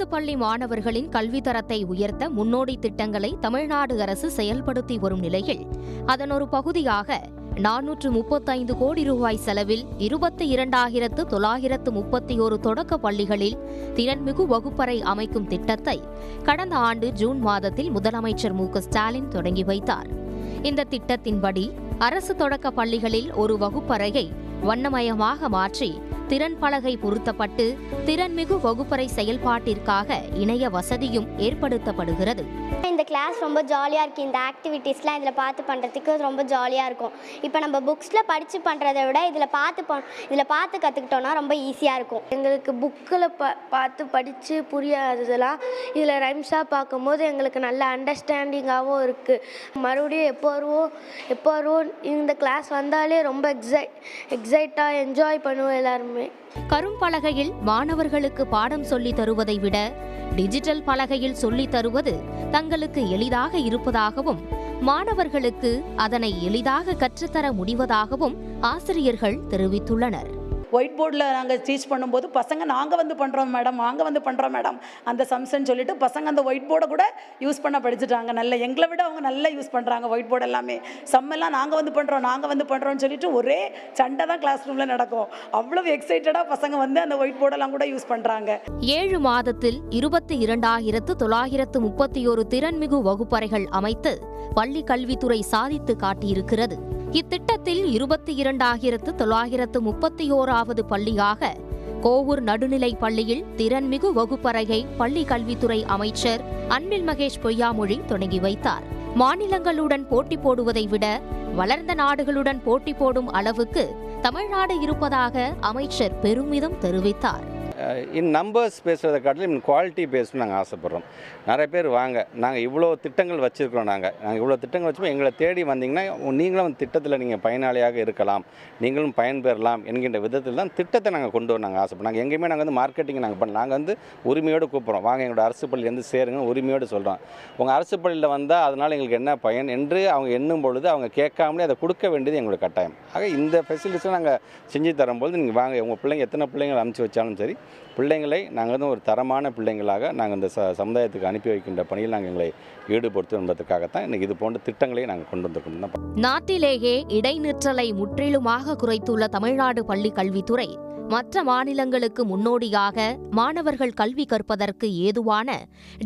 அரசு பள்ளி மாணவர்களின் கல்வித்தரத்தை உயர்த்த முன்னோடி திட்டங்களை தமிழ்நாடு அரசு செயல்படுத்தி வரும் நிலையில் அதன் ஒரு பகுதியாக 435 கோடி ரூபாய் செலவில் 22,931 தொடக்க பள்ளிகளில் திறன்மிகு வகுப்பறை அமைக்கும் திட்டத்தை கடந்த ஆண்டு ஜூன் மாதத்தில் முதலமைச்சர் மு.க.ஸ்டாலின் தொடங்கி வைத்தார். இந்த திட்டத்தின்படி அரசு தொடக்க பள்ளிகளில் ஒரு வகுப்பறையை வண்ணமயமாக மாற்றி திறன் பலகை பொருத்தப்பட்டு திறன்மிகு வகுப்பறை செயல்பாட்டிற்காக இணைய வசதியும் ஏற்படுத்தப்படுகிறது. இந்த கிளாஸ் ரொம்ப ஜாலியாக இருக்குது. இந்த ஆக்டிவிட்டீஸ்லாம் இதில் பார்த்து பண்ணுறதுக்கு ரொம்ப ஜாலியாக இருக்கும். இப்போ நம்ம புக்ஸில் படித்து பண்ணுறதை விட இதில் பார்த்து கற்றுக்கிட்டோன்னா ரொம்ப ஈஸியாக இருக்கும். எங்களுக்கு புக்கில் பார்த்து படித்து புரியாததெல்லாம் இதில் ரைம்ஸாக பார்க்கும்போது எங்களுக்கு நல்ல அண்டர்ஸ்டாண்டிங்காகவும் இருக்குது. மறுபடியும் எப்போ வருவோம் இந்த கிளாஸ் வந்தாலே ரொம்ப எக்ஸைட்டாக என்ஜாய் பண்ணுவோம் எல்லாருமே. கரும்பலகையில் மாணவர்களுக்கு பாடம் சொல்லித் தருவதை விட டிஜிட்டல் பலகையில் சொல்லித் தருவது தங்களுக்கு எளிதாக இருப்பதாகவும் மாணவர்களுக்கு அதனை எளிதாக கற்றுத்தர முடிவதாகவும் ஆசிரியர்கள் தெரிவித்துள்ளனர். ஒயிட் போர்டில் நாங்கள் டீச் பண்ணும்போது பசங்க நாங்கள் வந்து பண்ணுறோம் மேடம் அந்த சம்ஸ்ன்னு சொல்லிட்டு பசங்க அந்த ஒயிட் போர்டை கூட யூஸ் பண்ண படிச்சுட்டாங்க. நல்ல எங்களை விட அவங்க நல்லா யூஸ் பண்ணுறாங்க. ஒயிட் போர்டு எல்லாமே சம்மெல்லாம் நாங்கள் வந்து பண்ணுறோம்னு சொல்லிட்டு ஒரே சண்டை தான் கிளாஸ் ரூமில் நடக்கும். அவ்வளவு எக்ஸைட்டடாக பசங்க வந்து அந்த ஒயிட் போர்டெல்லாம் கூட யூஸ் பண்ணுறாங்க. 7 மாதத்தில் 22,931 திறன்மிகு வகுப்பறைகள் அமைத்து பள்ளி கல்வித்துறை சாதித்து காட்டியிருக்கிறது. இத்திட்டத்தில் 22,931வது பள்ளியாக கோவூர் நடுநிலைப் பள்ளியில் திறன்மிகு வகுப்பறையை பள்ளி கல்வித்துறை அமைச்சர் அன்பில் மகேஷ் பொய்யாமொழி தொடங்கி வைத்தார். மாநிலங்களுடன் போட்டி போடுவதை விட வளர்ந்த நாடுகளுடன் போட்டி போடும் அளவுக்கு தமிழ்நாடு இருப்பதாக அமைச்சர் பெருமிதம் தெரிவித்தார். இன் நம்பர்ஸ் பேசுகிறத காட்டிலும் இன் குவாலிட்டி பேசணும்னு நாங்கள் ஆசைப்பட்றோம். நிறைய பேர் வாங்க, நாங்கள் இவ்வளோ திட்டங்கள் வச்சுருக்கிறோம். நாங்கள் இவ்வளோ திட்டங்கள் வச்சுப்போம். எங்களை தேடி வந்தீங்கன்னா நீங்களும் அந்த திட்டத்தில் நீங்கள் பயனாளியாக இருக்கலாம், நீங்களும் பயன்பெறலாம் என்கின்ற விதத்தில் தான் திட்டத்தை நாங்கள் கொண்டு வர நாங்கள் ஆசைப்போம். நாங்கள் எங்கேயுமே நாங்கள் வந்து மார்க்கெட்டிங் நாங்கள் பண்ணலாம். நாங்கள் வந்து உரிமையோடு கூப்பிட்றோம், வாங்க எங்களோட அரசு பள்ளியில் வந்து சேருங்க உரிமையோடு சொல்கிறோம். உங்கள் அரசு பள்ளியில் வந்தால் அதனால் எங்களுக்கு என்ன பயன் என்று அவங்க எண்ணும் பொழுது அவங்க கேட்காமலே அதை கொடுக்க வேண்டியது எங்களோட கட்டாயம். ஆக இந்த ஃபெசிலிட்டிஸை நாங்கள் செஞ்சு தரும்போது நீங்கள் வாங்க, உங்கள் பிள்ளைங்க எத்தனை பிள்ளைங்களை அனுப்பிச்சி வச்சாலும் சரி, பிள்ளைங்களை நாங்கள் வந்து ஒரு தரமான பிள்ளைங்களாக நாங்கள் இந்த சமுதாயத்துக்கு அனுப்பி வைக்கின்ற பணியில் நாங்கள் எங்களை ஈடுபடுத்தும் என்பதற்காகத்தான் இன்னைக்கு இது போன்ற திட்டங்களை நாங்கள் கொண்டு வந்திருக்கோம். நாட்டிலேயே இடைநிற்றலை முற்றிலுமாக குறைத்துள்ள தமிழ்நாடு பள்ளி கல்வித்துறை மற்ற மாநிலங்களுக்கு முன்னோடியாக மாணவர்கள் கல்வி கற்பதற்கு ஏதுவான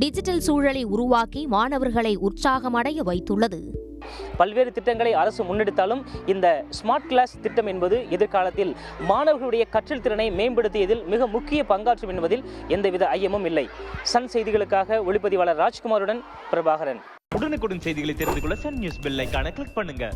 டிஜிட்டல் சூழலை உருவாக்கி மாணவர்களை உற்சாகமடைய வைத்துள்ளது. பல்வேறு திட்டங்களை அரசு முன்னெடுத்தாலும் இந்த ஸ்மார்ட் கிளாஸ் திட்டம் என்பது எதிர்காலத்தில் மாணவர்களுடைய கற்றல் திறனை மேம்படுத்தியதில் மிக முக்கிய பங்காற்றும் என்பதில் எந்தவித ஐயமும் இல்லை. சன் செய்திகளுக்காக ஒளிப்பதிவாளர் ராஜ்குமாருடன் பிரபாகரன். உடனுக்குடன் செய்திகளை தெரிந்து கொள்ள சன் நியூஸ் பெல் ஐகானை கிளிக் பண்ணுங்க.